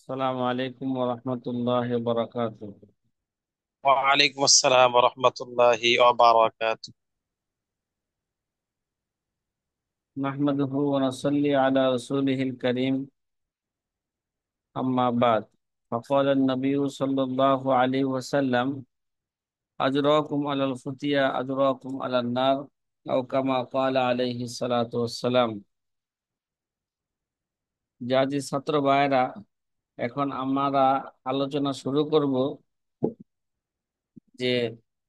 আসসালামু আলাইকুম ওয়া রাহমাতুল্লাহি ওয়া বারাকাতুহু। ওয়ালাইকুম আসসালাম রহমতুল্লাহি ওয়া নাহমাদুহু ওয়া নুসাল্লি আলা রাসূলিহিল কারীম, আম্মা বাদ। ফাকাল আন-নাবিয়্যু সাল্লাল্লাহু আলাইহি ওয়াসাল্লাম, আজরাকুম আলাল ফুতিয়া আজরাকুম আলান নার, আও কামা ক্বালা আলাইহিস সালাতু ওয়াসসালাম। জাজি ছাত্র ভাইরা, এখন আমরা আলোচনা শুরু করব যে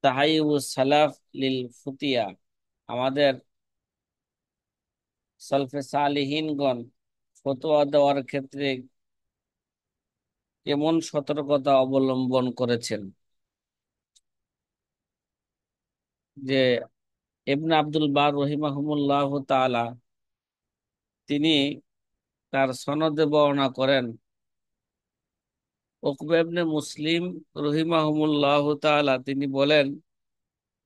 তাহাইয়ুস সালাফ লিল ফুতিয়া। আমাদের সালফে সালিহিনগণ ফতোয়া দেওয়ার ক্ষেত্রে কেমন সতর্কতা অবলম্বন করেছেন। যে ইবনে আব্দুল বার রহিমাহুমুল্লাহ তাআলা, তিনি তার সনদে বর্ণনা করেন, উকবা ইবনে মুসলিম রহিমাহুমুল্লাহ তাআলা তিনি বলেন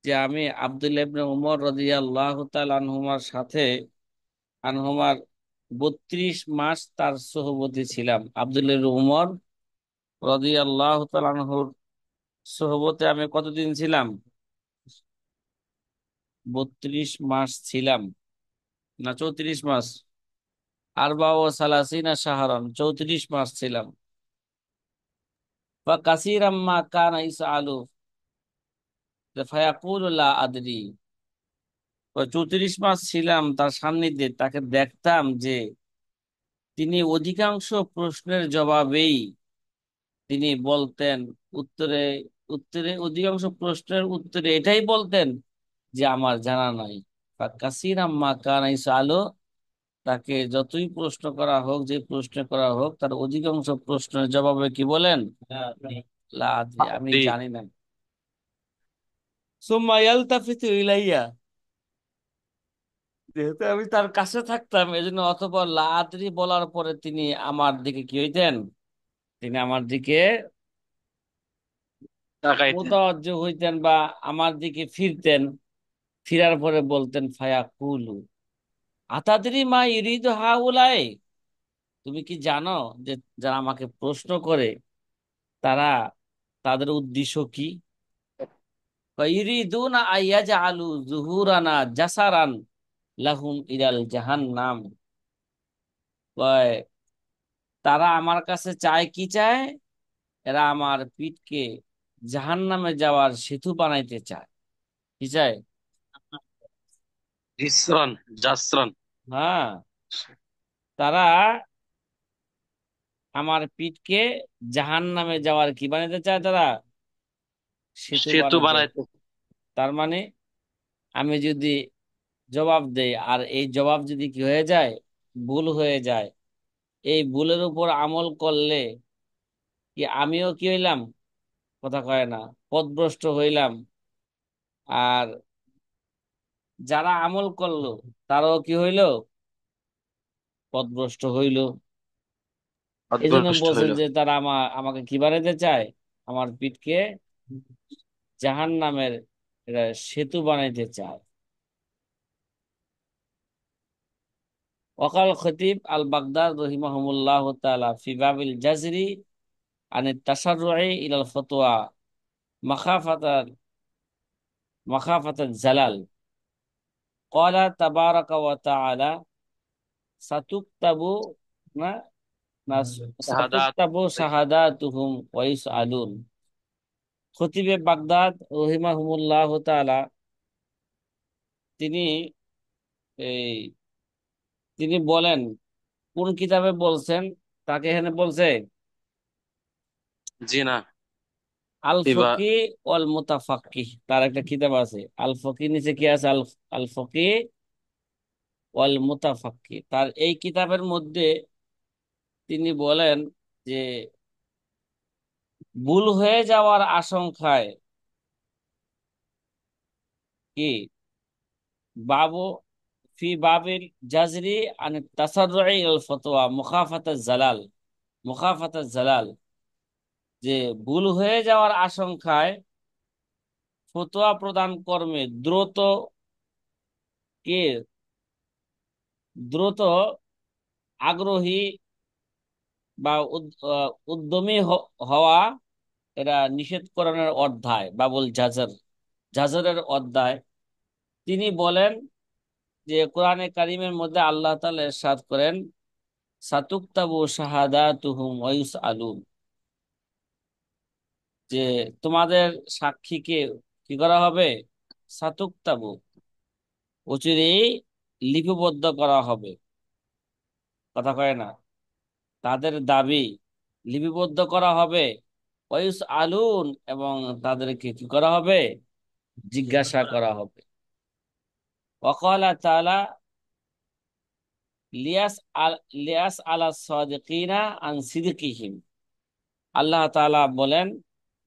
যে আমি আব্দুল্লাহ ইবনে উমর রাদিয়াল্লাহু তাআলা আনহুমার সাথে আনহুমার 32 মাস তার সহবতী ছিলাম। আব্দুল্লাহ ইবনে উমর রাদিয়াল্লাহু তাআলা আনহুর সহবতে আমি কতদিন ছিলাম? 32 মাস ছিলাম, না 34 মাস। আরবা ও সালাসিনা শাহরান, 34 মাস ছিলাম। বা কাসিরাম মা কানা ইসআলু ফায়াকুলু লা আদরি। ওই 34 মাস ছিলাম তার সান্নিধ্যে, তাকে দেখতাম যে তিনি অধিকাংশ প্রশ্নের জবাবেই তিনি বলতেন, উত্তরে উত্তরে অধিকাংশ প্রশ্নের উত্তরে এটাই বলতেন যে আমার জানা নাই। বা কাসিরাম মা কানা ইসআলু, তাকে যতই প্রশ্ন করা হোক, যে প্রশ্ন করা হোক, তার অধিকাংশ প্রশ্নের জবাবে কি বলেন? লা আদরি, আমি বারাকাতুহু। জানি না। সুম্মা ইয়ালতাফিতু ইলাইয়া, যেহেতু আমি তার কাছে থাকতাম এজন্য অতঃপর লা আদরি বলার পরে তিনি আমার দিকে কি হইতেন? তিনি আমার দিকে তাকাইতেন। মুতাওয়াজ্জহ হইতেন বা আমার দিকে ফিরতেন। ফিরার পরে বলতেন ফায়াকুলু আতাদরি মা ইউরিদু হাউলাই, তুমি কি জানো যে যারা আমাকে প্রশ্ন করে তারা, তাদের উদ্দেশ্য কি? ইউরিদুনা আইয়াজআলু যুহুরানা জাসারান লাহুম ইলাল জাহান্নাম। কয়, তারা আমার কাছে চায় কি চায়? এরা আমার পিঠকে জাহান্নামে যাওয়ার সেতু বানাইতে চায়। কি চায়? ইসরান জাসরান। হ্যাঁ, তারা আমার পিঠকে জাহান্নামে যাওয়ার কি বানাইতে চায়? তারা সেতু সেতু বানাইতে। বানাইতে। তার মানে আমি যদি জবাব দেই আর এই জবাব যদি কি হয়ে যায়, ভুল হয়ে যায়, এই ভুলের উপর আমল করলে কি আমিও কি হইলাম? কথা কয় না, পথভ্রষ্ট হইলাম। আর যারা আমল করলো তারাও কি হইলো? পথভ্রষ্ট হইলো। এই জন্য অদৃষ্ট বলছেন হইল। যে তারা আমাকে কি বানাইতে চায়? আমার পিঠকে জাহান নামের সেতু বানাইতে চায়। ওয়াকাল খতিব আল বাগদাদ রহিমাহুমুল্লাহ তাআলা ফি বাবিল জাজরি আন তাশাররুই ইলাল ফতোয়া মাখাফাতাল মাখাফাতাল জালাল, ক্বালা তাবারাকা ওয়া তাআলা সাতুকতাবু, না না, শাহাদাত। সাতুকতাবু শাহাদাতুহুম ওয়া ইউসআলুন। খতিবে বাগদাদ রহিমাহুমুল্লাহ তাআলা তিনি এই তিনি বলেন, কোন কিতাবে বলছেন? তাকে এখানে বলছে জি না। আল এবার ফকি ওয়াল মুতাফাক্কিহ, তার একটা কিতাব আছে। আল ফকি নিচে কি আছে? আল আল ফকি ওয়াল মুতাফাক্কিহ। তার এই কিতাবের মধ্যে তিনি বলেন যে ভুল হয়ে যাওয়ার আশঙ্কায় কি বাবু ফি বাবিল জাজরি আন তাসাররুই ইলাল ফতোয়া মুখাফাতাজ জালাল, মুখাফাতাজ জালাল, যে ভুল হয়ে যাওয়ার আশঙ্কায় ফতোয়া প্রদান কর্মে দ্রুত কে দ্রুত আগ্রহী বা উদ্যমী হওয়া, এরা নিষেধকরণের অধ্যায় বাবুল জাজর, জাজরের অধ্যায়। তিনি বলেন যে কোরআনে কারিমের মধ্যে আল্লাহ তাআলা ইরশাদ করেন, সাতুকতাবু শাহাদাতুহুম ওয়া ইউসআলুন, যে তোমাদের সাক্ষীকে কি করা হবে, সাতুকতাবু, অচিরেই লিপিবদ্ধ করা হবে। কথা কয় না, তাদের দাবি লিপিবদ্ধ করা হবে, ওয়াইস আলুন, এবং তাদেরকে কি করা হবে, জিজ্ঞাসা করা হবে। ওয়াকালা তাআলা লিয়াস আল লিয়াস আলা সাদিকিনা আন সিদকিহিম, আল্লাহ তাআলা বলেন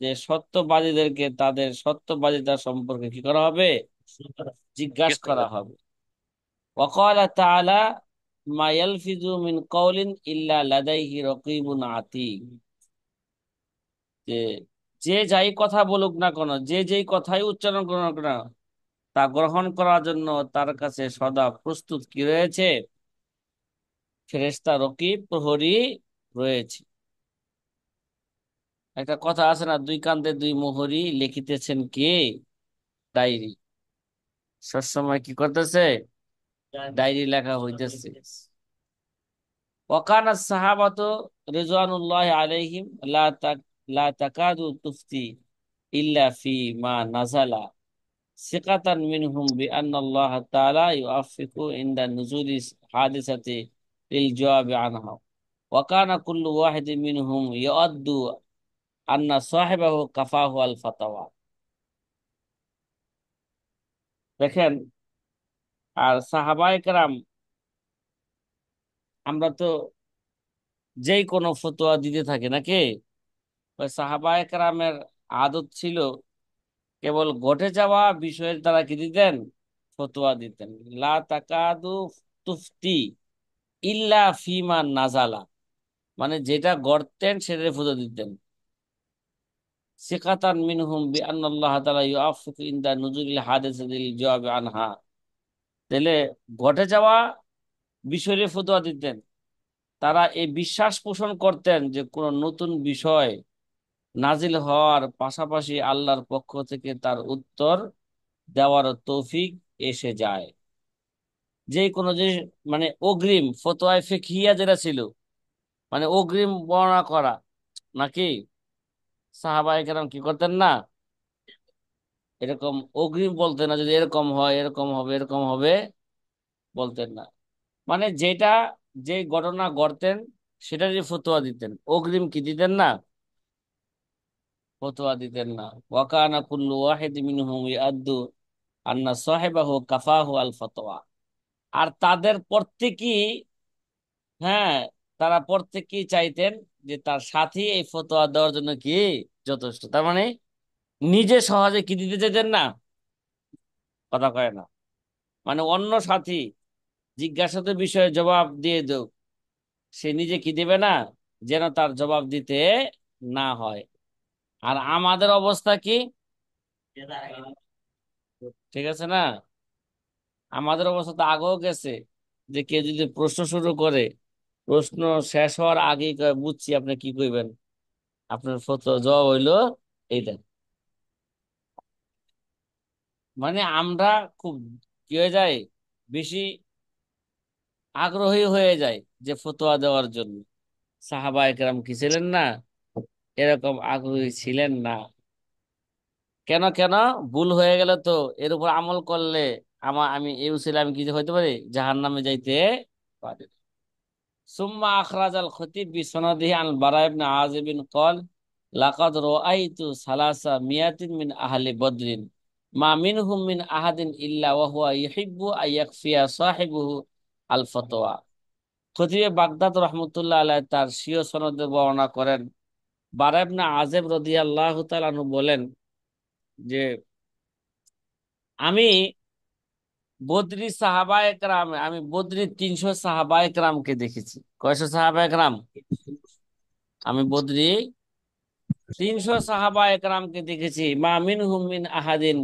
যে সত্যবাদীদেরকে তাদের সত্যবাদিতা সম্পর্কে কি করা হবে, জিজ্ঞাসা করা হবে। ওয়াকালা তাআলা মা ইয়ালফিজু মিন কাওলিন ইল্লা লাদাইহি রাকিবুন আতীদ, যে যে যাই কথা বলুক না কেন, যে যেই কথাই উচ্চারণ করুক না কেন, তা গ্রহণ করার জন্য তার কাছে সদা প্রস্তুত কি রয়েছে, ফেরেশতা রকিব প্রহরী রয়েছে। একটা কথা আছে না, দুই কান্দে দুই মোহরী, লিখিতেছেন কে, ডায়েরি। সবসময় কি করতেছে, ডায়েরি লেখা হইতেছে। ওয়াকানা সাহাবাতু রিজওয়ানুল্লাহি আলাইহিম লা তাকাদু তুফতি ইল্লা ফি মা নাজালা সিকাতান মিনহুম বিআন্নাল্লাহ তাআলা ইউআফফিকু ইনদা নুজুলি হাদিসাতি লিল জওয়াবি আনহা ওয়া কানা কুল্লু ওয়াহিদিন মিনহুম ইয়াদ্দু আন্না সাহিবাহু কাফাহু আল ফাতাওয়া। দেখেন, আর সাহাবায়ে কেরাম, আমরা তো যেই কোনো ফতোয়া দিতে থাকি নাকি, ওই সাহাবায়ে কেরামের আদত ছিল কেবল ঘটে যাওয়া বিষয়ের দ্বারা কি দিতেন, ফতোয়া দিতেন। লা তাকাদু তুফতি ইল্লা ফিমা নাজালা, মানে যেটা গড়তেন সেটাই ফুটো দিতেন। সিকাতান মিনহুম বিআন্নাল্লাহ তাআলা ইউআফিকু ইনদা নুজুলিল হাদিসাতিল জওয়াবি আনহা, তাহলে ঘটে যাওয়া বিষয়ে ফতোয়া দিতেন। তারা এই বিশ্বাস পোষণ করতেন যে কোন নতুন বিষয় নাজিল হওয়ার পাশাপাশি আল্লাহর পক্ষ থেকে তার উত্তর দেওয়ার তৌফিক এসে যায়। যে কোনো যে, মানে অগ্রিম ফতোয়ায়ে ফিকহিয়া যেটা ছিল, মানে অগ্রিম বর্ণনা করা নাকি, সাহাবায়ে কেরাম কি করতেন না, এরকম অগ্রিম বলতেন না, যদি এরকম হয় এরকম হবে এরকম হবে, বলতেন না। মানে যেটা, যে ঘটনা ঘটতেন সেটারই ফতোয়া দিতেন, অগ্রিম কি দিতেন না, ফতোয়া দিতেন না। ওয়াকানা কুল্লু ওয়াহিদ মিনহুম ইয়াদ্দু আন্না সাহিবাহু কাফাহু আল ফতোয়া, আর তাদের প্রত্যেকেই, হ্যাঁ, তারা প্রত্যেকেই চাইতেন যে তার সাথী এই ফতোয়া দেওয়ার জন্য কি যথেষ্ট। তার মানে নিজে সহজে কি দিতে চাইতেন না, কথা কয় না, মানে অন্য সাথী জিজ্ঞাসাত বিষয়ে জবাব দিয়ে দেও, সে নিজে কি দিবে না, যেন তার জবাব দিতে না হয়। আর আমাদের অবস্থা কি, ঠিক আছে না, আমাদের অবস্থা তো আগেও গেছে, যে কেউ যদি প্রশ্ন শুরু করে, প্রশ্ন শেষ হওয়ার আগেই কয়, বুঝছি আপনি কি কইবেন, আপনার জবাব হইলো এইটা। মানে আমরা খুব কি হয়ে যায়, বেশি আগ্রহী হয়ে যায় যে ফতোয়া দেওয়ার জন্য। সাহাবায়ে কেরাম কি ছিলেন না, এরকম আগ্রহী ছিলেন না। কেন কেন, ভুল হয়ে গেল তো এর উপর আমল করলে আমি এই উসিলে আমি কিছু হইতে পারি, জাহান্নামে যাইতে পারি। সুম্মা আখরাজ আল খতিব বিসনাদিহি আন বারা ইবনে আযিব قال লাকাদ রাআইতু সালাসা মিয়াতিন মিন আহলি বদরিন মা মিনহুম মিন আহাদিন ইল্লা ওয়া হুয়া ইউহিব্বু আইয়াকফিয়া সাহিবুহু আল ফতোয়া। খতিবে বাগদাদ রহমতুল্লাহ আলাইহি তার স্বীয় সনদে বর্ণনা করেন, বারা ইবনে আযিব রাদিয়াল্লাহু তাআলা আনহু বলেন যে আমি বদরি সাহাবায়ে কেরাম, আমি বদরি 300 সাহাবায়ে কেরামকে দেখেছি। কয়শো সাহাবায়ে কেরাম, আমি বদরি 300 সাহাবায়ে কেরামকে দেখেছি। মা মিনহুম মিন আহাদিন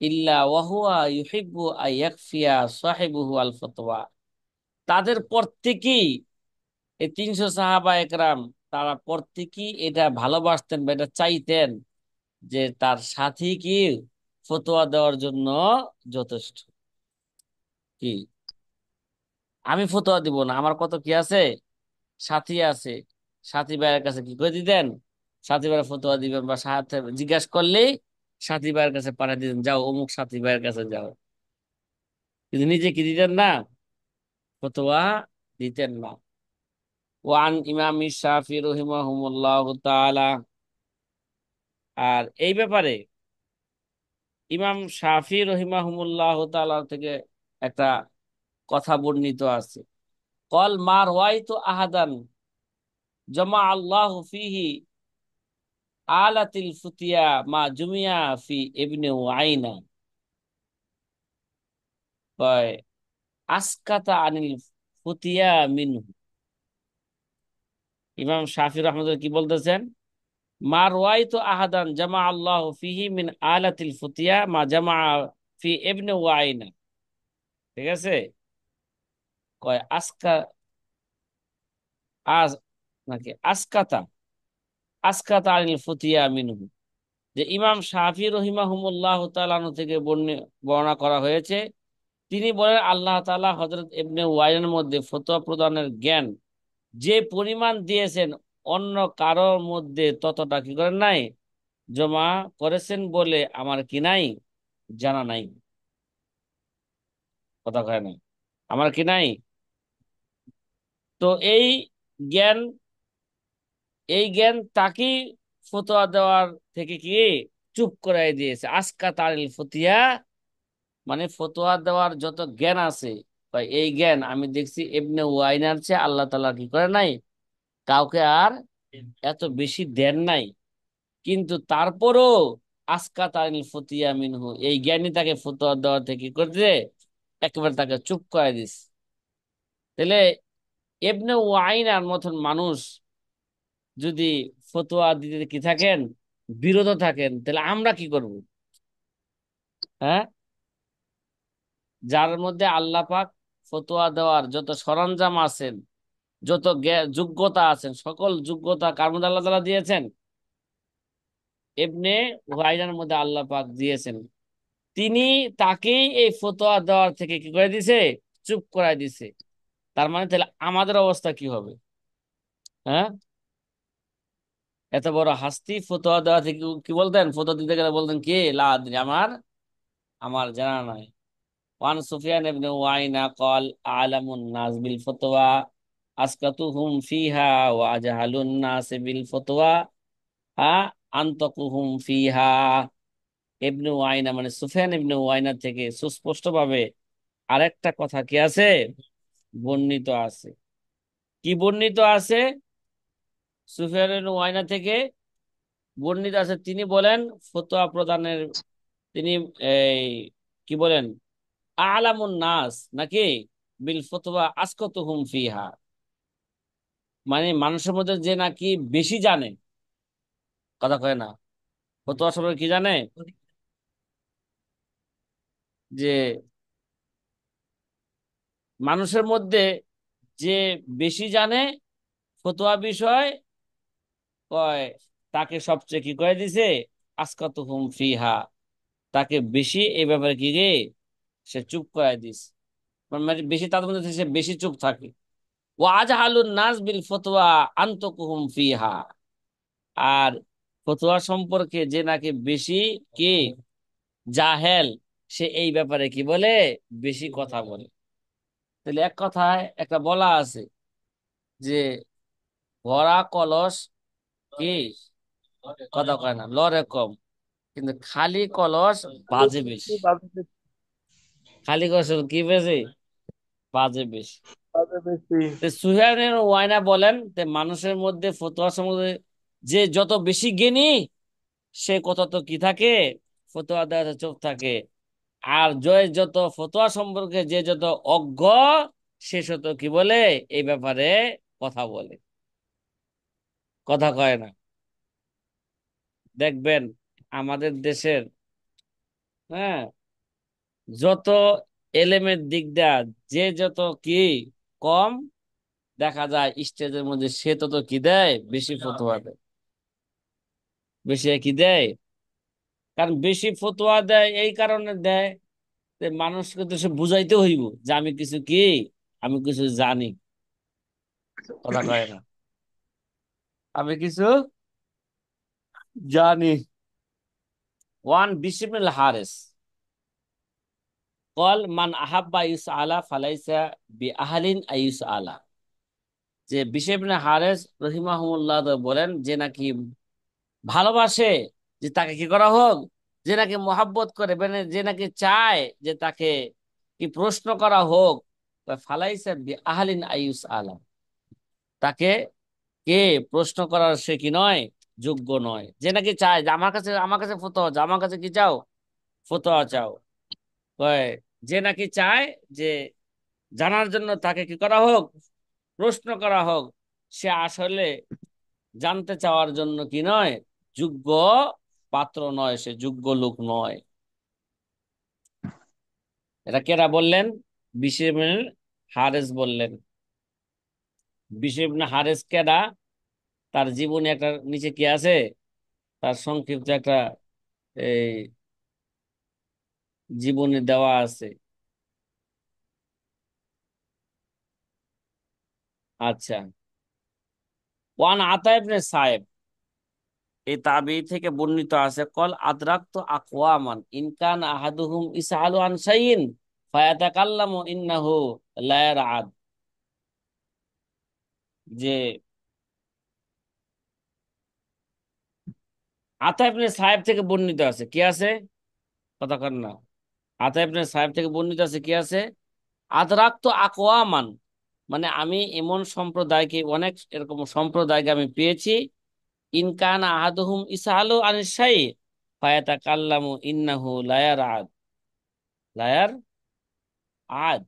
ইল্লা ওয়া হুয়া ইউহিব্বু আন ইয়াকফিয়া সাহিবুহু আল ফতওয়া, তাদের প্রত্যেকেই এই 300 সাহাবা একরাম তারা প্রত্যেকেই এটা ভালোবাসতেন বা এটা চাইতেন যে তার সাথী কি ফতোয়া দেওয়ার জন্য যথেষ্ট। কি, আমি ফতোয়া দিব না, আমার কত কি আছে, সাথী আছে, সাথী ভাইয়ের কাছে কি করে দিতেন, সাথী ভাইয়ের ফতোয়া দিবেন বা সাথে জিজ্ঞাসা করলেই সাথী ভাইয়ের কাছে পাঠিয়ে দিতেন, যাও অমুক সাথী ভাইয়ের কাছে যাও। কিন্তু নিজে কি দিতেন না, ফতোয়া দিতেন না। ওয়ান ইমাম শাফি রহিমাহুমুল্লাহ তাআলা, আর এই ব্যাপারে ইমাম শাফি রহিমাহুমুল্লাহ তাআলা থেকে একটা কথা বর্ণিত আছে। কল মার ওয়াইতু আহাদান জমা আল্লাহ ফিহি আলাতিল ফুতিয়া মা জুমিয়া ফি ইবনে ওয়াইনা, কয় আসকাতা আনিল ফুতিয়া মিনহু। ইমাম শাফি রহমতুল্লাহ কি বলতেছেন, মা রওয়াইতু আহাদান জামা আল্লাহ ফিহি মিন আলাতিল ফুতিয়া মা জামা ফি ইবনে ওয়াইনা। ঠিক আছে, কয় আসকা, আজ নাকি আসকাতা, আসকাতা আনিল ফুতিয়া মিনহু, যে ইমাম শাফি রহিমাহুমুল্লাহ তাআলা থেকে বর্ণনা করা হয়েছে, তিনি বলেন আল্লাহ তাআলা হযরত ইবনে ওয়াইনের মধ্যে ফতোয়া প্রদানের জ্ঞান যে পরিমাণ দিয়েছেন, অন্য কারোর মধ্যে ততটা কি করেন নাই, জমা করেছেন বলে আমার কি নাই, জানা নাই। কথা কয় না, আমার কি নাই। তো জ্ঞান এই জ্ঞান তাকেই ফতোয়া দেওয়ার থেকে কি চুপ করাই দিয়েছে। আজকা তারিল ফতিয়া, মানে ফতোয়া দেওয়ার যত জ্ঞান আছে, বা এই জ্ঞান আমি দেখছি ইবনে ওয়াইনার চেয়ে আল্লাহ তাআলা কি করে নাই, কাউকে আর এত বেশি দেন নাই। কিন্তু তারপরও আসকা তারিল ফতিয়া মিনহু, এই জ্ঞানী তাকে ফতোয়া দেওয়া থেকে কি করতে, একেবারে তাকে চুপ করে দিস। তাহলে ইবনে ওয়াইনার মতন মানুষ যদি ফতোয়া দিতে কি থাকেন, বিরত থাকেন, তাহলে আমরা কি করব? হ্যাঁ, যার মধ্যে আল্লাহ পাক ফতোয়া দেওয়ার যত সরঞ্জাম আছেন, যত যোগ্যতা আছেন, সকল যোগ্যতা কার মধ্যে আল্লাহ তাআলা দিয়েছেন, ইবনে ওয়াইনার মধ্যে আল্লাহ পাক দিয়েছেন। তিনি তাকেই এই ফতোয়া দেওয়ার থেকে কি করে দিছে, চুপ করাই দিছে। তার মানে তাহলে আমাদের অবস্থা কি হবে? হ্যাঁ, এত বড় হাস্তি ফতোয়া দেওয়া থেকে কি বলতেন, ফতোয়া দিতে গেলে বলতেন কি, লা আদরি, আমার আমার জানা নাই। ওয়ান সুফিয়ান ইবনে ওয়াইনা কল আলামুন নাস বিল ফতোয়া আসকাতুহুম ফিহা ওয়া আজহালুন নাস বিল ফতোয়া হা আনতাকুহুম ফিহা। ইবনে ওয়াইনা মানে সুফিয়ান ইবনে ওয়াইনা থেকে সুস্পষ্ট ভাবে আরেকটা কথা কি আছে, বর্ণিত আছে। কি বর্ণিত আছে? সুফিয়ান ইবনে ওয়াইনা থেকে বর্ণিত আছে, তিনি বলেন ফতোয়া প্রদানের, তিনি এই কি বলেন, আলামুন নাস নাকি বিল ফতোয়া আসকাতুহুম ফিহা, মানে মানুষের মধ্যে যে নাকি বেশি জানে, কথা কয় না, ফতোয়া সম্পর্কে কি জানে, যে মানুষের মধ্যে যে বেশি জানে ফতোয়া বিষয়, কয় তাকে সবচেয়ে কি করে দিছে, আসকাতুহুম ফিহা, তাকে বেশি এই ব্যাপারে কি রে, সে চুপ করে দিস, মানে বেশি তাদের মধ্যে সে বেশি চুপ থাকে। ওয়া আজহালুন নাস বিল ফতোয়া আনতাকুহুম ফিহা, আর ফতোয়া সম্পর্কে যে নাকি বেশি কি জাহেল, সে এই ব্যাপারে কি বলে, বেশি কথা বলে। তাহলে এক কথায় একটা বলা আছে যে ভরা কলস কি, কথা কয় না, লড়ে কম, কিন্তু খালি কলস বাজে বেশি। খালি কলস কি বেশি, বাজে বেশি। তো সুহাইল ওয়াইনা বলেন যে মানুষের মধ্যে ফতোয়া সম্বন্ধে যে যত বেশি জ্ঞানী, সে কত তো কি থাকে, ফতোয়া দেওয়াতে চুপ থাকে। আর যত ফতোয়া সম্পর্কে যে যত অজ্ঞ, সে শত কি বলে, এই ব্যাপারে কথা বলে, কথা কয় না। দেখবেন আমাদের দেশের, হ্যাঁ, যত এলেমের দিক দিয়া যে যত কি কম, দেখা যায় স্টেজের মধ্যে সে তো কি দেয়, বেশি ফতোয়া দেয়। বেশি কি দেয়, কারণ বেশি ফতোয়া দেয় এই কারণে দেয় যে মানুষকে তো সে বুঝাইতে হইব যে আমি কিছু কি, আমি কিছু জানি। কথা কয় না, আমি কিছু জানি। ওয়ান বিশিবনুল হারিস কল মান আহাব্বা ইউস আলা ফালাইসা বি আহলিন আইউস আলা। যে বিশিবনে হারিস রহিমাহুল্লাহ বলেন যে নাকি ভালোবাসে যে তাকে কি করা হোক, যে নাকি মোহাব্বত করে, মানে যে নাকি চায় যে তাকে কি প্রশ্ন করা হোক, ফালাইসা বি আহলিন আইউস আলা, তাকে কে প্রশ্ন করার সে কি নয়, যোগ্য নয়। যে নাকি চায় যে আমার কাছে ফতোয়া চাও, আমার কাছে কি চাও, ফতোয়া চাও। কয় যে নাকি চায় যে জানার জন্য তাকে কি করা হোক, প্রশ্ন করা হোক, সে আসলে জানতে চাওয়ার জন্য কি নয়, যোগ্য পাত্র নয়, সে যোগ্য লোক নয়। এটা কেরা বললেন? বিশর ইবনে হারেস বললেন। বিশর ইবনে হারেস কেডা? তার জীবনে একটা নিচে কি আছে, তার সংক্ষিপ্ত একটা এই জীবনে দেওয়া আছে। আচ্ছা, ওয়ান আতা ইবনে সায়েব, এই তাবি থেকে বর্ণিত আছে, কল আদরাকতু আকওয়ামান ইনকান আহাদুহুম ইসআলু আন শাইইন ফায়াতাকাল্লামু ইন্নাহু লা ইয়ারআদ। যে আতা ইবনে সাহেব থেকে বর্ণিত আছে কি আছে, কথা কর না। আতা ইবনে সাহেব থেকে বর্ণিত আছে কি আছে, আদরাকতু আকওয়ামান, মানে আমি এমন সম্প্রদায়কে, অনেক এরকম সম্প্রদায়কে আমি পেয়েছি, ইনকান আহাদুহুম ইসআলু আন শাইইন ফায়াতাকাল্লামু ইন্নাহু লা ইয়ারআদ। লায়ার আদ,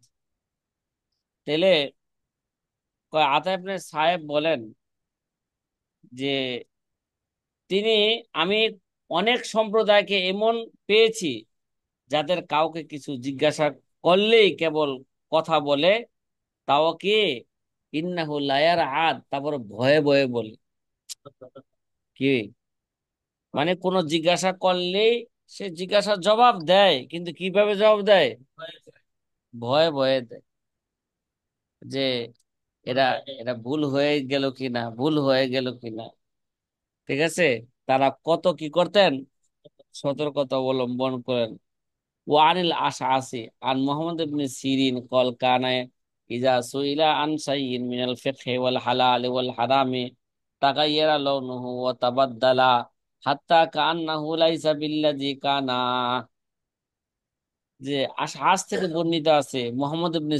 তেলে আতা ইবনে সাহেব বলেন যে তিনি, আমি অনেক সম্প্রদায়কে এমন পেয়েছি যাদের কাউকে কিছু জিজ্ঞাসা করলেই কেবল কথা বলে, তাও কি ইন্নাহু লায়ার আদ, তারপর ভয়ে ভয়ে বলে কি, মানে কোনো জিজ্ঞাসা করলেই সে জিজ্ঞাসার জবাব দেয়, কিন্তু কিভাবে জবাব দেয়, ভয়ে ভয়ে দেয়। যে এরা এটা ভুল হয়ে গেল কিনা, ভুল হয়ে গেল কিনা। ঠিক আছে, তারা কত কি করতেন, সতর্কতা অবলম্বন করেন। ওয়ানিল আশআসি আন মুহাম্মদ ইবনে সিরিন কল কানা ইজা সুইলা আন শাইইন মিনাল ফিকহি ওয়াল হালাল ওয়াল হারামি তাগায়্যারা লাউনুহু ওয়া তাবাদ্দালা হাত্তা কান্নাহু লাইসা বিল্লাযী কানা। যে আশআস থেকে বর্ণিত আছে মুহাম্মদ ইবনে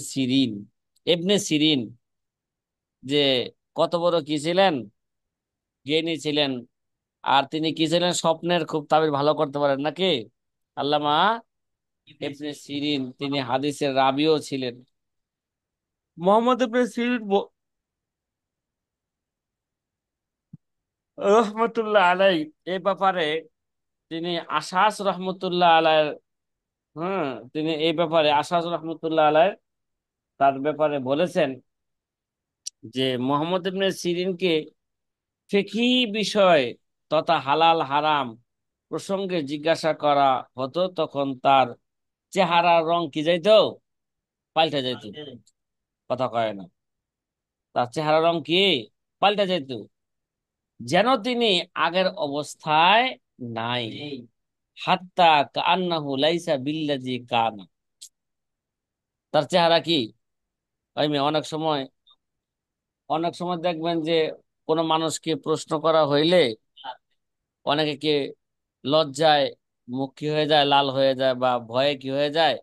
সিরিন যে কত বড় কি ছিলেন, জ্ঞানী ছিলেন। আর তিনি কি ছিলেন, স্বপ্নের খুব তাবির ভালো করতে পারেন নাকি, আল্লামা ইবনে সিরিন, তিনি হাদিসের রাবিও ছিলেন। মোহাম্মদ ইবনে সিরিন রহমতুল্লাহ আলাই এই ব্যাপারে, তিনি আশাস রহমতুল্লাহ আলাই, হ্যাঁ, তিনি এই ব্যাপারে আশাস রহমতুল্লাহ আলাই তার ব্যাপারে বলেছেন যে মোহাম্মদ ইবনে সিরিনকে ফিকহি বিষয় তথা হালাল হারাম প্রসঙ্গে জিজ্ঞাসা করা হতো, তখন তার চেহারার রং কি যাইতো, পাল্টে যাইতো। কথা কয় না, তার চেহারা রং কি পাল্টে যাইতো, যেন তিনি আগের অবস্থায় নাই। হাত্তা কান্নাহু লাইসা বিল্লাজি কানা, তার চেহারা কি, ওই মেয়ে অনেক সময় দেখবেন যে কোনো মানুষকে প্রশ্ন করা হইলে অনেকে কি লজ্জায় মুখ কি হয়ে যায়, লাল হয়ে যায়, বা ভয়ে কি হয়ে যায়,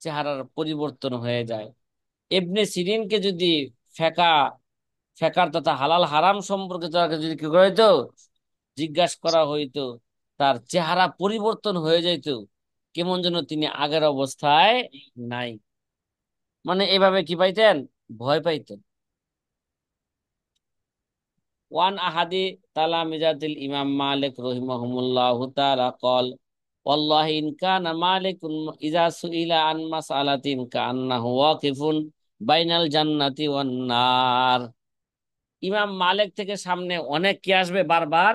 চেহারার পরিবর্তন হয়ে যায়। ইবনে সিরিনকে যদি ফেকা ফেকার তথা হালাল হারাম সম্পর্কে তাকে যদি কি করে হইতো, জিজ্ঞাসা করা হইতো, তার চেহারা পরিবর্তন হয়ে যাইত, কেমন যেন তিনি আগের অবস্থায় নাই। মানে এভাবে কি পাইতেন, ভয় পাইতেন। ওয়ান আহাদি তালামিজাতিল ইমাম মালিক রহিমাহুমুল্লাহু তাআলা قال والله إن كان مالك إذا سئل عن مسألة كأنه واقف বাইনাল জান্নাতি ওয়ান নার। ইমাম মালিক থেকে সামনে অনেক কি আসবে বারবার,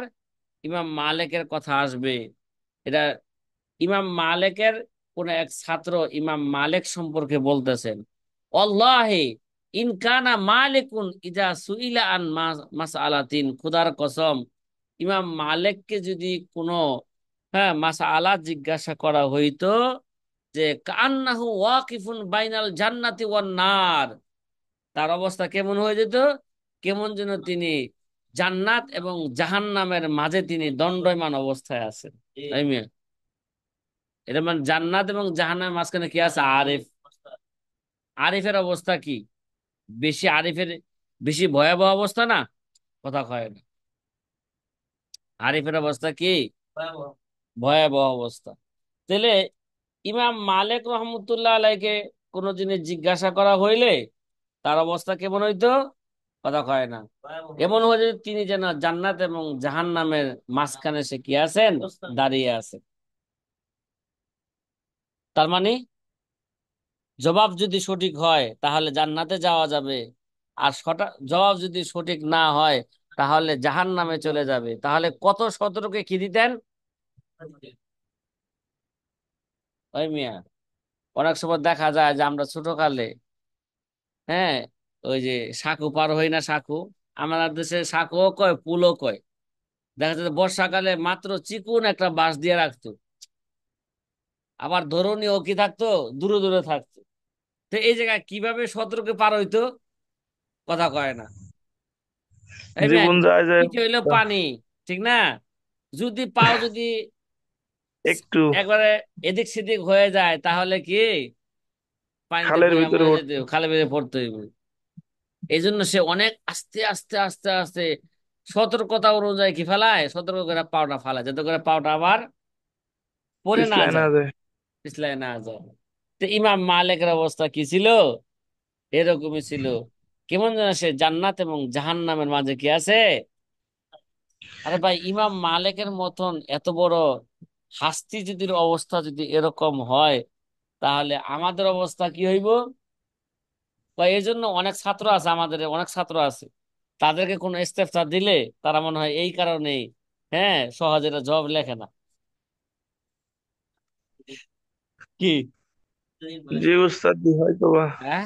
ইমাম মালিকের কথা আসবে। এটা ইমাম মালিকের কোন এক ছাত্র ইমাম মালিক সম্পর্কে বলতেছেন, আল্লাহি ইনকানা মালিকুন ইজা সুইলা আন মাসআলাতিন, খুদার কসম, ইমাম মালিককে যদি কোনো মাসআলা জিজ্ঞাসা করা হইতো, যে কান্নাহু ওয়াকিফুন বাইনাল জান্নাতি ওয়ান নার, তার অবস্থা কেমন হয়ে যেত, কেমন যেন তিনি জান্নাত এবং জাহান্নামের মাঝে তিনি দণ্ডায়মান অবস্থায় আছেন। তাই মিয়া, এটা মানে জান্নাত এবং জাহান্নামের মাঝখানে কি আছে, আরিফ। আরিফের অবস্থা কি, আরিফের বেশি ভয়াবহ অবস্থা না, কথা কয় না। আরিফের অবস্থা কি, ভয়াবহ অবস্থা। তাহলে ইমাম মালিক রহমতুল্লাহ আলাইকে কোনো জিনিস জিজ্ঞাসা করা হইলে তার অবস্থা কেমন হইতো, কথা কয় না। এমন হয়ে যে তিনি যেন জান্নাত এবং জাহান্নামের মাঝখানে সে কি আছেন, দাঁড়িয়ে আছেন। তার মানে জবাব যদি সঠিক হয় তাহলে জান্নাতে যাওয়া যাবে, আর জবাব যদি সঠিক না হয় তাহলে জাহান্নামে চলে যাবে। তাহলে কত সতর্কে কি দিতেন ওই মিয়া। অনেক সময় দেখা যায় যে আমরা ছোটকালে, হ্যাঁ, ওই যে সাঁকু পার হই না, সাঁকু, আমাদের দেশে সাঁকুও কয় পুলও কয়। দেখা যাচ্ছে বর্ষাকালে মাত্র চিকুন একটা বাঁশ দিয়ে রাখতো, আবার ধরনীয় কি থাকতো, দূরে দূরে থাকতো। তো এই জায়গায় কিভাবে সতর্কে পার হইতো, কথা কয় না। এই মেয়ে, জীবন যায় যায় পিঠে হইলো পানি, ঠিক না, যদি পাও যদি একটু একবারে এদিক সেদিক হয়ে যায় তাহলে কি পানিতে খালের বইয়া ভিতরে মরে যেতে পড়তো। হবে, খালে বেড়ে পড়তে হইব। এই জন্য সে অনেক আস্তে আস্তে আস্তে আস্তে সতর্কতা অনুযায়ী কি ফেলায়, সতর্ক করে পাওটা ফেলায়, যাতে করে পাওটা আবার পরে না পিছলাই না যায়, যায়। পিছলায় না যায়। তো ইমাম মালিকের অবস্থা কি ছিল, এরকমই ছিল। কেমন যেন সে জান্নাত এবং জাহান্নামের মাঝে কি আছে। আরে ভাই, ইমাম মালিকের মতন এত বড় হাস্তি যদি অবস্থা যদি এরকম হয়, তাহলে আমাদের অবস্থা কি হইব। বা এই জন্য অনেক ছাত্র আছে, আমাদের অনেক ছাত্র আছে, তাদেরকে কোনো ইস্তেফসা দিলে তারা মনে হয় এই কারণেই সহজে জবাব লেখে না। কি জি উস্তাদ জি, হয়তোবা হ্যাঁ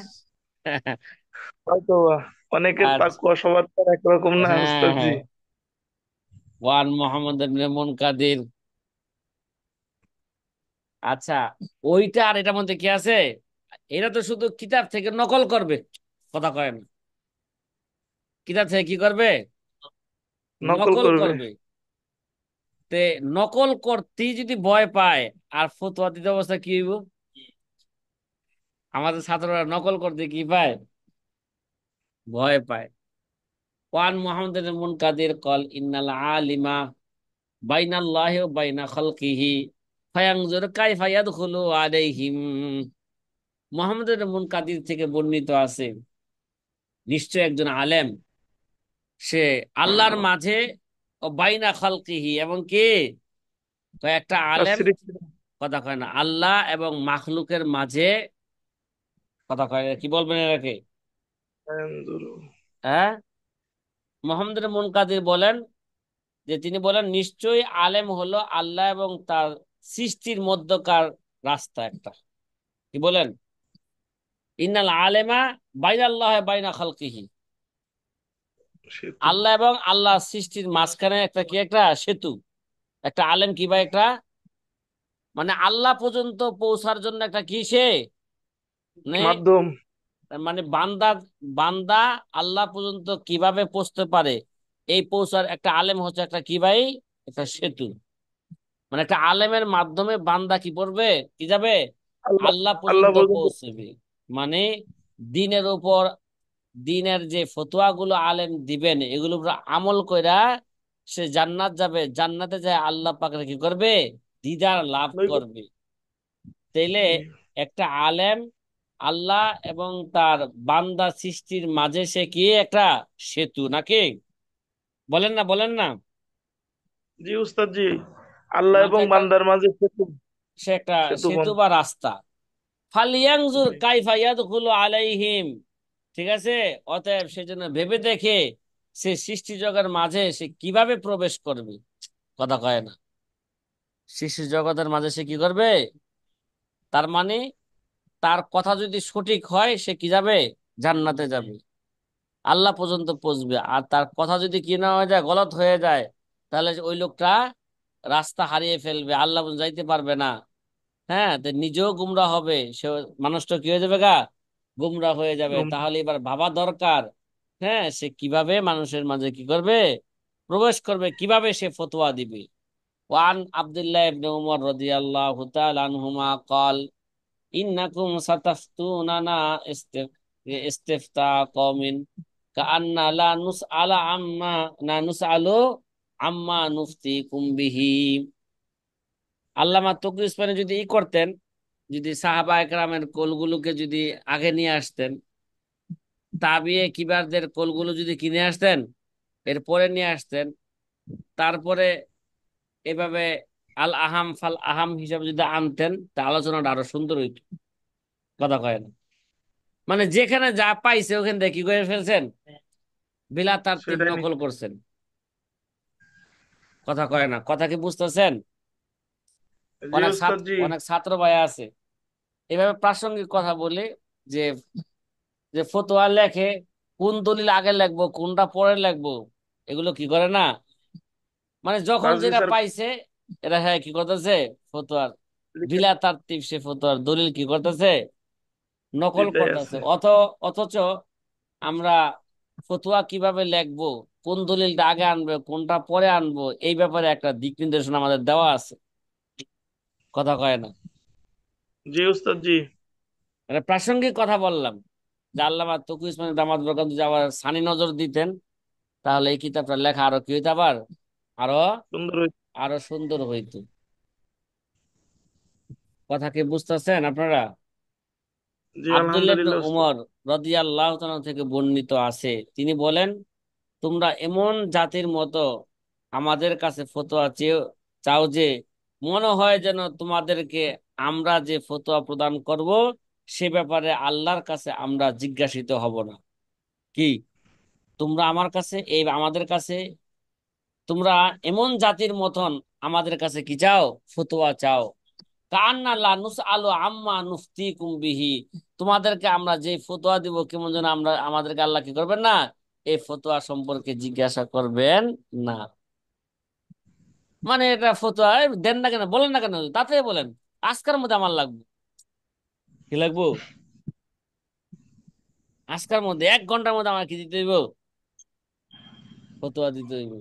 হয়তোবা অনেকের আচ্ছা, পাকুয়া সবার তো আর একরকম না হ্যাঁ উস্তাদ জি। হ্যাঁ, ওয়ান মোহাম্মদ ইবনে মুনকাদির। আচ্ছা, ওইটা আর এটার মধ্যে কি আছে, এরা তো শুধু কিতাব থেকে নকল করবে, কথা কয় না, কিতাব থেকে কি করবে, নকল নকল করবে। করবে। তে নকল করতেই যদি ভয় পায়, আর ফতোয়া দিতে অবস্থা কি হইব। আমাদের ছাত্ররা নকল করতে কি পায়, ভয় পায়। ওয়ান মুহাম্মদ ইবনে মুনকাদির কল ইন্নাল আলিমা বাইনাল্লাহি ওয়া বাইনা খালকিহি ফায়ানজুর কাইফা ইয়াদখুলু আলাইহিম। মুহাম্মদ ইবনে মুনকাদির থেকে বর্ণিত আছে, নিশ্চয় একজন আলেম, সে আল্লাহর মাঝে ও বাইনা খালকিহি, এবং কি একটা তার আলেম, স্মৃতি কথা কয় না, আল্লাহ এবং মাখলুকের মাঝে, কথা কয় না, কি বলবেন এটাকে, হ্যাঁ। মোহাম্মদ ইবনে মুনকাদির বলেন যে, তিনি বলেন নিশ্চয়ই আলেম হলো আল্লাহ এবং তার সৃষ্টির মধ্যকার রাস্তা একটা। কি বলেন, ইন্নাল আলেমা বাইনাল্লাহ বাইনা খালকিহি, সেতু। আল্লাহ এবং আল্লাহ সৃষ্টির মাঝখানে একটা কি, একটা সেতু। একটা আলেম কি ভাই, একটা মানে আল্লাহ পর্যন্ত পৌঁছার জন্য একটা কি সে, মানে মাধ্যম। মানে বান্দা, বান্দা আল্লাহ পর্যন্ত কিভাবে পৌঁছতে পারে, এই পৌঁছার একটা আলেম হচ্ছে একটা কি ভাই, একটা সেতু। মানে একটা আলেমের মাধ্যমে বান্দা কি করবে, কি যাবে, আল্লাহ আল্লাহ আল্লাহ পর্যন্ত পর্যন্ত। পৌঁছবে। মানে দিনের উপর, দিনের যে ফতোয়া গুলো আলেম দিবেন এগুলোর উপর আমল কইরা সে জান্নাত যাবে, জান্নাতে যায় আল্লাহ পাকের কি করবে, দিদার লাভ করবে। তাইলে একটা আলেম আল্লাহ এবং তার বান্দা সৃষ্টির মাঝে সে কি একটা সেতু নাকি, বলেন না, বলেন না, জি উস্তাদ জি, আল্লাহ মাঝে এবং একটা, বান্দার মাঝে সেতু। সে একটা সেতু সেতু বন্ধ। বা রাস্তা। ফালিয়ানজুর জি। কাইফা ইয়াদখুলু আলাইহিম, ঠিক আছে। অতএব সেজন্য ভেবে দেখে সে সৃষ্টি জগতের মাঝে সে কিভাবে প্রবেশ করবে। কথা কয় না, সৃষ্টি জগতের মাঝে সে কি করবে, তার মানে তার কথা যদি সঠিক হয় সে কি যাবে, জান্নাতে যাবে, আল্লাহ পর্যন্ত পৌঁছবে। আর তার কথা যদি কি না হয়ে যায়, গলত হয়ে যায়, তাহলে ওই লোকটা রাস্তা হারিয়ে ফেলবে, আল্লাহ পর্যন্ত যাইতে পারবে না। হ্যাঁ, তো নিজেও গুমরা হবে, সে মানুষটা কি হয়ে যাবে গা, গুমরা হয়ে যাবে। ঘুম। তাহলে এবার ভাবা দরকার, হ্যাঁ, সে কিভাবে মানুষের মাঝে কি করবে, প্রবেশ করবে, কিভাবে সে ফতোয়া দিবে। ওয়ান আব্দুল্লাহ ইবনে উমর রাদিয়াল্লাহু তাআলা আনহুমা قال ইন্নাকুম সাতাফতুনানা ইস্তিফতা কওমিন কাআন্না লা নুসআলা আম্মা না নুসআলু আম্মা নুফতিকুম বিহি। আল্লামা তকী উসমানী যদি ই করতেন, যদি সাহাবা একরামের কোলগুলোকে যদি আগে নিয়ে আসতেন, তাবিয়ে কিবারদের কোলগুলো যদি কিনে আসতেন, এরপরে নিয়ে আসতেন, তারপরে এভাবে আল আহাম ফাল আহাম হিসাবে যদি আনতেন, তা আলোচনাটা আরো সুন্দর হইতো। কথা কয় না, মানে যেখানে যা পাইছে ওখান থেকে কি করে ফেলছেন, বিলা তারতিব সেটাই নকল নিশ্চয়। করছেন। কথা কয় না, কথা কি বুঝতেছেন? জি অনেক উস্তাদ ছাত্র, জি। অনেক ছাত্র ভাই আছে এভাবে প্রাসঙ্গিক কথা বলে, যে যে ফতোয়া লেখে, কোন দলিল আগে লিখবো কোনটা পরে লিখবো, এগুলো কি করে না, মানে যখন যেটা তাজলিসার পাইছে এরা, হ্যাঁ, কি করতেছে, ফতোয়ার লিখে বিলা তারতিব সে ফতোয়ার দলিল কি করতেছে, নকল দিতেই করতেছে। আছে। অথচ আমরা ফতোয়া কিভাবে লিখবো, কোন দলিলটা আগে আনবে কোনটা পরে আনবো, এই ব্যাপারে একটা দিক নির্দেশনা আমাদের দেওয়া আছে। কথা কয় না, জি উস্তাদ জি। মানে প্রাসঙ্গিক কথা বললাম। যে আল্লামা তকী উসমানী দামাত বরকাত যদি আবার সানি নজর দিতেন, তাহলে এই কিতাবটা লেখা আরো কি হইতো, আবার আরো সুন্দর হয়েছে। আরো সুন্দর হইতো। কথা কি বুঝতেছেন আপনারা? জি আব্দুল্লাহ ইবনে আলহামদুলিল্লাহ উস্তাদ। উমর রাদিয়াল্লাহু তাআলা থেকে বর্ণিত আছে, তিনি বলেন, তোমরা এমন জাতির মতো আমাদের কাছে ফতোয়া চাও যে মনে হয় যেন তোমাদেরকে আমরা যে ফতোয়া প্রদান করব সে ব্যাপারে আল্লাহর কাছে আমরা জিজ্ঞাসিত হব না। কি, তোমরা আমার কাছে, এই আমাদের কাছে, তোমরা এমন জাতির মতন আমাদের কাছে কি চাও, ফতোয়া চাও, কান্না লা নুসআলু আম্মা নুফতিকুম বিহি, তোমাদেরকে আমরা যে ফতোয়া দিব কেমন যেন আমরা, আমাদেরকে আল্লাহ কি করবেন না, এই ফতোয়া সম্পর্কে জিজ্ঞাসা করবেন না। মানে এটা ফতোয়া দেন না কেন, বলেন না কেন, তাতে বলেন আজকের মধ্যে আমার লাগবে, কি লাগবো, আজকের মধ্যে 1 ঘন্টার মধ্যে আমার কি দিতে হইব, ফতোয়া দিতে হইব।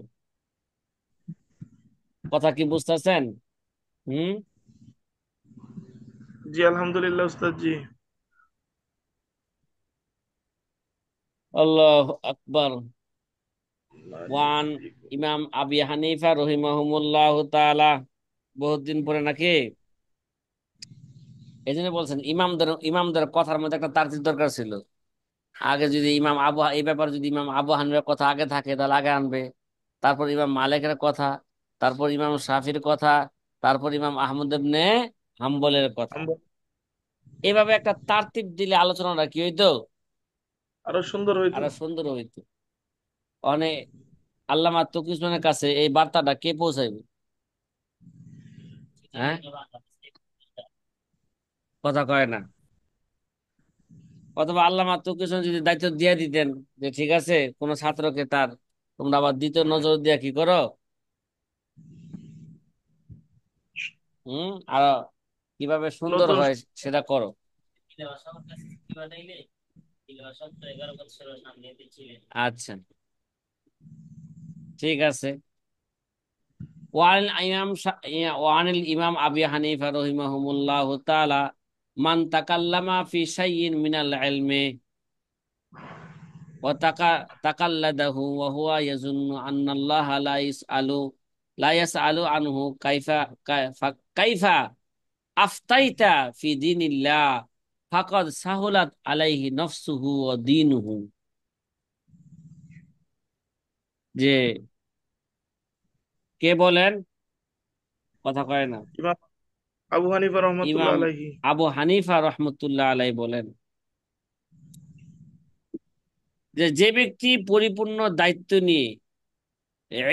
কথা কি বুঝতেছেন? হুম। জি আলহামদুলিল্লাহ উস্তাদ জি। আল্লাহ আকবার। আল্লাহ ওয়ান ইউফতিকুম। ইমাম আবি হানিফা রহিমাহুমুল্লাহ তাআলা, বহুত দিন পরে নাকি, এই জন্য বলছেন ইমামদের ইমামদের কথার মধ্যে একটা তারতিব দরকার ছিল। আগে যদি ইমাম আবু, এই ব্যাপারে যদি ইমাম আবু হানিফার কথা আগে থাকে তাহলে আগে আনবে, তারপর ইমাম মালিকের কথা, তারপর ইমাম শাফির কথা, তারপর ইমাম আহমদ ইবনে হাম্বলের কথা। এভাবে একটা তারতিব দিলে আলোচনাটা কি হইতো, আরো সুন্দর হইতো। আরো সুন্দর হইতো। অনেক আল্লামা তকী উসমানের কাছে এই বার্তাটা কে পৌঁছাইবে? হ্যাঁ, কথা কয় না। অথবা আল্লামা তকী উসমান যদি দায়িত্ব দিয়ে দিতেন, যে ঠিক আছে কোন ছাত্রকে তার, তোমরা আবার দ্বিতীয় নজর দিয়া কি করো, আর কিভাবে সুন্দর নতুন। হয় সেটা করো। আচ্ছা, ঠিক আছে। ওয়ানিল ইমাম আবি হানিফা রহিমাহুমুল্লাহ তাআলা, মান তাকাল্লামা ফি শাইইন মিনাল ইলমি ওয়া তাকাল্লাদাহু ওয়া হুয়া ইয়াজুন্নু আন্নাল্লাহা লা ইয়াসআলু আনহু কাইফা আফতাইতা ফি দীনিল্লাহ ফাকাদ সাহুলাত আলাইহি নফসুহু ওয়া দীনুহু। যে কে বলেন, কথা কয় না। ইমাম আবু হানিফা রহমতুল্লাহ ইমাম আলাইহি। আবু হানিফা রহমতুল্লাহ আলাই বলেন, যে যে ব্যক্তি পরিপূর্ণ দায়িত্ব নিয়ে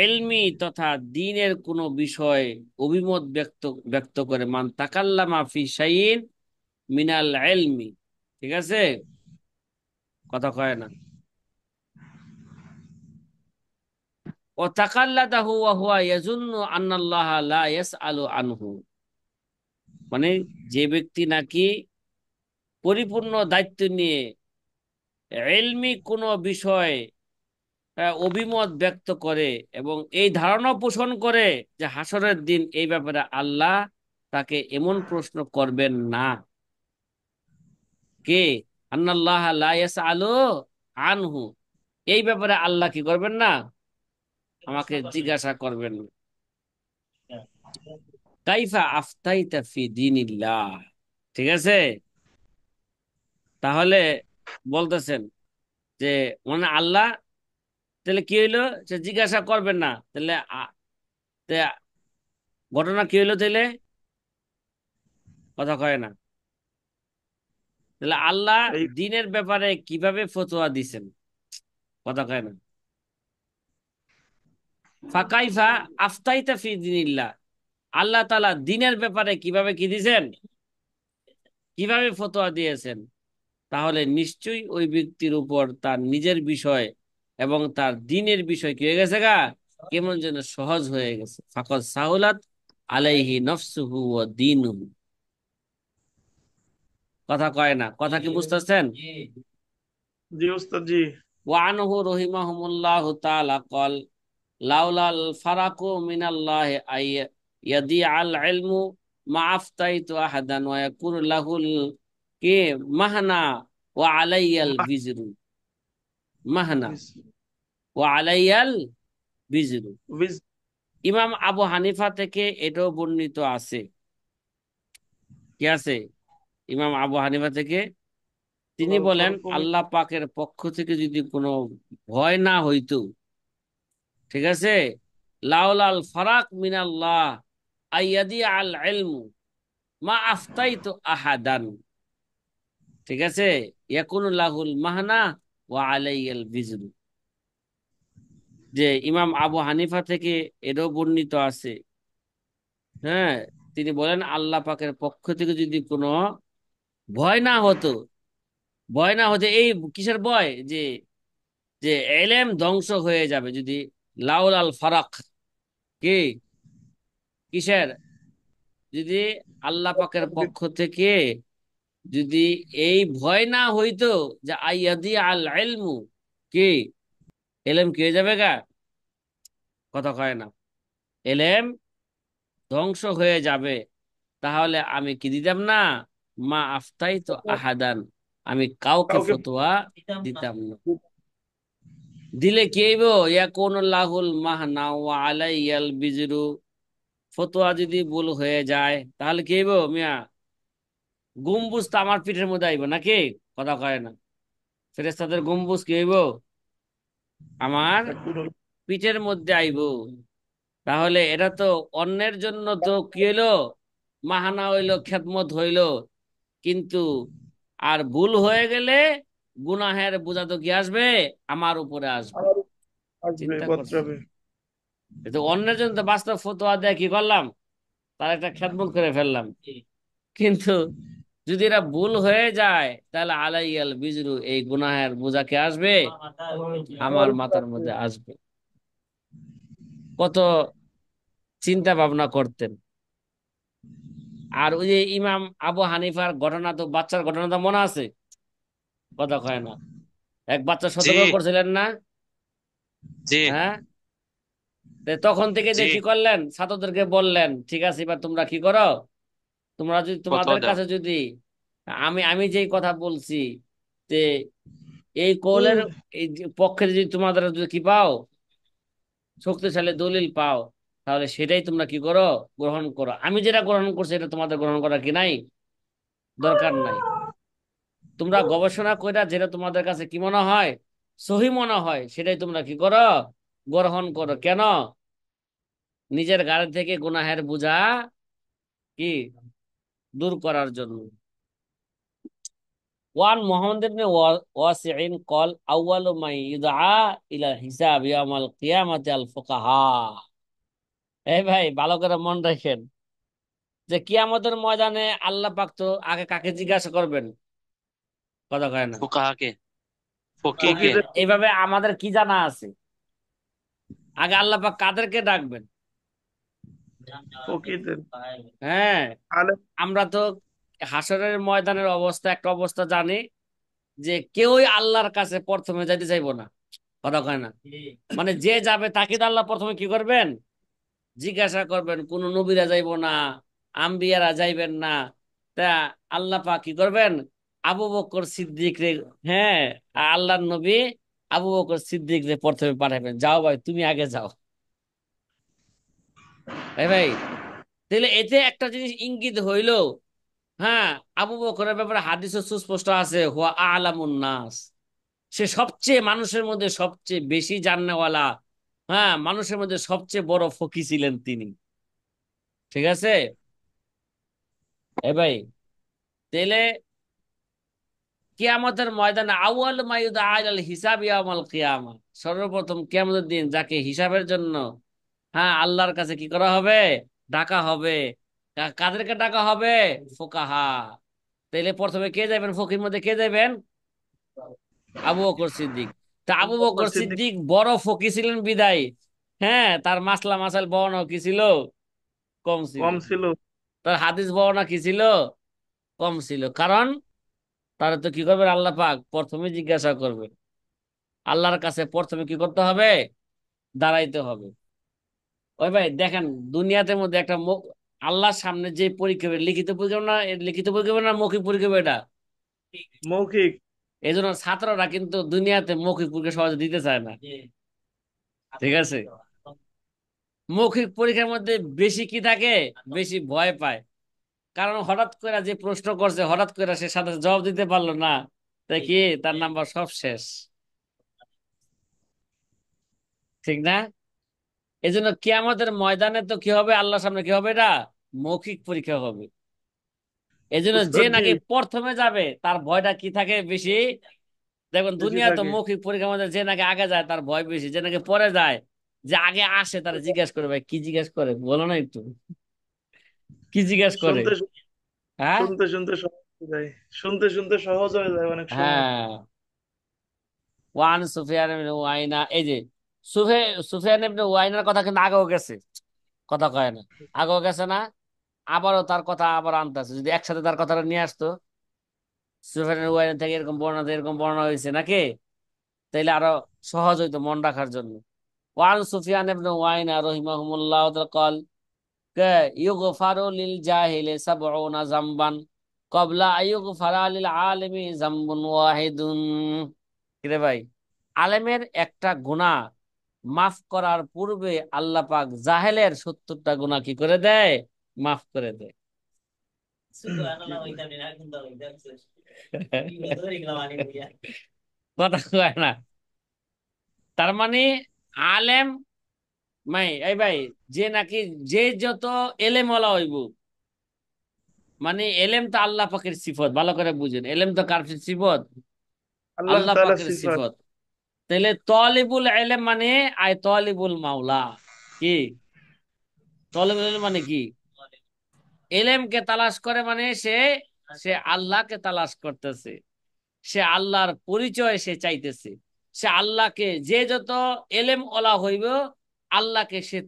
ইলমি তথা দ্বীনের কোনো বিষয় অভিমত ব্যক্ত ব্যক্ত করে, মান তাকাল্লামা ফি শাইইন মিনাল ইলমি, ঠিক আছে, কথা কয় না, ও তাকাল্লাদাহু ওয়া হুয়া ইয়াজুন্নু আন্নাল্লাহা লা ইয়াসআলু আনহু, মানে যে ব্যক্তি নাকি পরিপূর্ণ দায়িত্ব নিয়ে ইলমি কোনো বিষয় অভিমত ব্যক্ত করে এবং এই ধারণা পোষণ করে যে হাসরের দিন এই ব্যাপারে আল্লাহ তাকে এমন প্রশ্ন করবেন না, কে, আন্নাল্লাহ লা ইয়াসআলু আনহু, এই ব্যাপারে আল্লাহ কি করবেন না, আমাকে জিজ্ঞাসা করবেন না। কাইফা আফতাইতা ফি দীনিল্লাহ, ঠিক আছে, তাহলে বলতেছেন যে মানে আল্লাহ তাহলে কি হইলো, সে জিজ্ঞাসা করবেন না, তাহলে তে ঘটনা কি হইলো তাহলে, কথা কয় না, তাহলে আল্লাহ এই দিনের ব্যাপারে কিভাবে ফতোয়া দিছেন, কথা কয় না, ফাকাইফা আফতাইতা ফি দীনিল্লাহ, আল্লাহ তাআলা দিনের ব্যাপারে কিভাবে কি দিছেন, কিভাবে ফতোয়া দিয়েছেন, তাহলে নিশ্চয়ই ওই ব্যক্তির উপর তার নিজের বিষয় এবং তার দিনের বিষয় কি হয়ে গেছে গা, কেমন যেন সহজ হয়ে গেছে, ফাকাদ সাহুলাত আলাইহি নফসুহু ওয়া দীনুহু, কথা কয় না, কথা কি বুঝতেছেন? জি উস্তাদ জি। ওয়ানহু রহিমাহুমুল্লাহ তাআলা কল লাউলাল ফারাকু মিনাল্লাহি আই ইয়াদি আল ইলমু মা আফতাইতু আহাদান ওয়া ইয়াকুনু লাহুল কে মাহনা ওয়া আলাইয়াল বিজরু, মাহনা ওয়া আলাইয়াল বিজরু। বিজ- ইমাম আবু হানিফা থেকে এটাও বর্ণিত আছে, কি আছে, ইমাম আবু হানিফা থেকে তিনি লাল বলেন ফারুক আল্লাহ পাকের পক্ষ থেকে যদি কোনো ভয় না হইতো, ঠিক আছে, লাউলাল ফারাক মিনাল্লাহ আইয়াদি আল ইলমু মা আফতাইতু আহাদান, ঠিক আছে, ইয়াকুনু লাহুল মাহনা ওয়া আলাইয়াল বিজরু। যে ইমাম আবু হানিফা থেকে এটাও বর্ণিত আছে, হ্যাঁ, তিনি বলেন আল্লাহ পাকের পক্ষ থেকে যদি কোনো ভয় না হতো, ভয় না হতো, এই কিসের ভয়, যে যে এলেম ধ্বংস হয়ে যাবে যদি, লাউল আল ফারাক, কি, কিসের, যদি আল্লাহ পাকের পক্ষ থেকে যদি এই ভয় না হইতো যে আইয়াদি আল ইলমু, কি, এলেম কি হয়ে যাবে গা, কথা কয় না, এলেম ধ্বংস হয়ে যাবে, তাহলে আমি কি দিতাম না, মা আফতাই তো আহাদান, আমি কাউকে কাউকে ফতোয়া দিতাম না। দিলে কি হইব, ইয়াকুনুল্লাহুল মাহনা ওয়া আলাইয়াল বিজরু, ফতোয়া যদি ভুল হয়ে যায় তাহলে কি হইব মিয়া, গম্বুজ তো আমার পিঠের মধ্যে আইব নাকি, কথা কয় না, ফেরেশতাদের গম্বুজ কি হইব, আমার পিঠের মধ্যে আইব, তাহলে এটা তো অন্যের জন্য তো কি হইলো, মাহানা হইলো, খেদমত হইলো, কিন্তু আর ভুল হয়ে গেলে গুনাহের বোঝা তো কি আসবে, আমার উপরে আসবে, আমার আসবে চিন্তা করছেন, বজ্রাবে। কিন্তু অন্যের জন্য তো বাস্তব ফতোয়া দেয় কি করলাম, তার একটা খেদমত করে ফেললাম, কিন্তু যদি এটা ভুল হয়ে যায় তাহলে আলাইয়াল বিজরু, এই গুনাহের বোঝা কে আসবে, আমার আমার উপর মাথার আসবে। মধ্যে আসবে। কত চিন্তা ভাবনা করতেন। আর ওই যে ইমাম আবু হানিফার ঘটনা তো, বাচ্চার ঘটনা তো মনে আছে, কথা কয় না, এক বাচ্চা জি সতর্ক করছিলেন না, জি হ্যাঁ, তো তখন থেকে জি যে কি করলেন, ছাত্রদেরকে বললেন ঠিক আছে এবার তোমরা কি করো, তোমরা যদি ফতোয়া তোমাদের দাও। কাছে যদি আমি আমি যেই কথা বলছি যে এই কৌলের এই যে পক্ষে যদি তোমাদের যদি কি পাও, শক্তিশালী দলিল পাও, তাহলে সেটাই তোমরা কি করো, গ্রহণ করো, আমি যেটা গ্রহণ করছি এটা তোমাদের গ্রহণ করা কি নাই, দরকার নাই, তোমরা গবেষণা কইরা যেটা তোমাদের কাছে কি মনে হয়, সহি মনে হয়, সেটাই তোমরা কি করো, গ্রহণ করো, কেন, নিজের ঘাড় থেকে গুনাহের বোঝা কি দূর করার জন্য। ওয়ান মুহাম্মদ ইবনে ওয়াসিন কল আউয়ালু মাই ইউদআ ইলা হিসাব ইয়াউমাল কিয়ামাতি আল ফুকাহা। এই ভাই ভালো করে মন রাখেন যে কিয়ামতের ময়দানে আল্লাহ পাক তো আগে কাকে জিজ্ঞাসা করবেন? কথা কয় না। ফুকাহাকে, ফকিহকে। ফকিদের এইভাবে আমাদের কি জানা আছে? আগে আল্লাহ পাক কাদেরকে ডাকবেন? ফকিদের হ্যাঁ, আলেম। আমরা তো হাসরের ময়দানের অবস্থা একটা অবস্থা জানি যে কেউই আল্লাহর কাছে প্রথমে যাইতে চাইবো না। কথা কয় না। মানে যে যাবে তাকে তো আল্লাহ প্রথমে কি করবেন? জিজ্ঞাসা করবেন। কোন নবীরা যাইবো না, আম্বিয়ারা যাইবেন না। তা আল্লাহ পাক কি করবেন? আবু বকর সিদ্দিক রে, হ্যাঁ, আল্লাহর নবী আবু বকর সিদ্দিক রে প্রথমে পাঠাবেন, যাও ভাই তুমি আগে যাও। ভাই ভাই, তাহলে এতে একটা জিনিস ইঙ্গিত হইলো। হ্যাঁ, আবু বকরের ব্যাপারে হাদিসে সুস্পষ্ট আছে, হুয়া আলামুন নাস। সে সবচেয়ে মানুষের মধ্যে সবচেয়ে বেশি জাননেওয়ালা। হ্যাঁ, মানুষের মধ্যে সবচেয়ে বড় ফকি ছিলেন তিনি। ঠিক আছে। এ ভাই, তাহলে কিয়ামতের ময়দানে আউয়াল মায়ুদা আলাল হিসাব ইয়াউমাল কিয়ামা, সর্বপ্রথম কিয়ামতের দিন যাকে হিসাবের জন্য, হ্যাঁ, আল্লাহর কাছে কি করা হবে? ডাকা হবে। কাদেরকে ডাকা হবে? ফুকাহা। তাইলে প্রথমে কে যাবেন? ফকির মধ্যে কে যাবেন? আবু বকর সিদ্দিক। তা আবু আবু বকর বকর সিদ্দিক সিদ্দিক বড় ফকি ছিলেন বিদায়, হ্যাঁ, তার মাসলা মাসাল বর্ণনা কি ছিল? কম ছিল। কম ছিল। তার হাদিস বর্ণনা কি ছিল? কম ছিল। কারণ তারা তো কি করবেন? আল্লাহ পাক প্রথমে জিজ্ঞাসা করবেন। আল্লাহর কাছে প্রথমে কি করতে হবে? দাঁড়াইতে হবে। ওই ভাই দেখেন, দুনিয়াতে মধ্যে একটা আল্লাহর সামনে যে পরীক্ষা হবে, লিখিত পরীক্ষা না, লিখিত পরীক্ষা হবে না মৌখিক পরীক্ষা হবে এটা? মৌখিক। এই জন্য ছাত্ররা কিন্তু দুনিয়াতে মৌখিক পরীক্ষা সহজে দিতে চায় না। ঠিক আছে। মৌখিক পরীক্ষার মধ্যে বেশি কি থাকে? বেশি ভয় পায়। কারণ হঠাৎ করে যে প্রশ্ন করছে, হঠাৎ করে সে সাথে জবাব দিতে পারলো না, তাই কি তার নাম্বার সব শেষ। ঠিক না? এই জন্য কিয়ামতের ময়দানে তো কি হবে? আল্লাহর সামনে কি হবে? এটা মৌখিক পরীক্ষা হবে। এই জন্য যে উস্তাদ জি, নাকি প্রথমে যাবে তার ভয়টা কি থাকে বেশি? দেখুন বেশি দুনিয়া তো থাকে। মৌখিক পরীক্ষার মধ্যে যে নাকি আগে যায় তার ভয় বেশি, যে নাকি পরে যায়, যে আগে আসে তারা জিজ্ঞেস করে, ভাই কি জিজ্ঞেস করে বলো না একটু, কি জিজ্ঞেস করে? শুনতে হ্যাঁ, শুনতে শুনতে সহজ হয়ে যায়। শুনতে শুনতে সহজ হয়ে যায় অনেক সময়। হ্যাঁ। ওয়ান সুফিয়ান ইবনে উয়াইনা, এই যে সুফে সুফিয়ান ইবনে উয়াইনার কথা কিন্তু আগেও গেছে। কথা কয় না। আগেও গেছে না? আবারও তার কথা আবার আনতেছে, যদি একসাথে তার কথাটা নিয়ে আসতো, সুফিয়ান ইবনে উয়াইনা থেকে এরকম বর্ণনা হয়েছে নাকি, তাইলে আরো সহজ হইতো মন রাখার জন্য। ওয়ান সুফিয়ান ইবনে উয়াইনা রাহিমাহুমুল্লাহ قال يغفر للجاهل 70 ذنبا قبل أن يغفر للعالم ذنب واحد। কিরে ভাই, আলেমের একটা গুনাহ মাফ করার পূর্বে আল্লাহ পাক জাহেলের 70টা গুনাহ কি করে দেয়? মাফ করে দেয়। কথা কয় না। তার মানে আলেম, এই ভাই, যে নাকি যে যত এলেমওয়ালা হইব, মানে এলেম তো আল্লাহ পাকের সিফত, ভালো করে বুঝেন, এলেম তো কার সিফত? আল্লাহ আল্লাহ তাআলা পাকের সিফাত। সিফত। তাহলে তলিবুল এলেম মানে আই তলিবুল মাওলা। কি তলিবুল ইলম মানে কি? এলেমকে তালাশ করে মানে সে সে আল্লাহকে তালাশ করতেছে। সে আল্লাহর পরিচয় সে চাইতেছে। সে আল্লাহকে, যে যত এলেম ওলা হইব, আল্লাহকে সে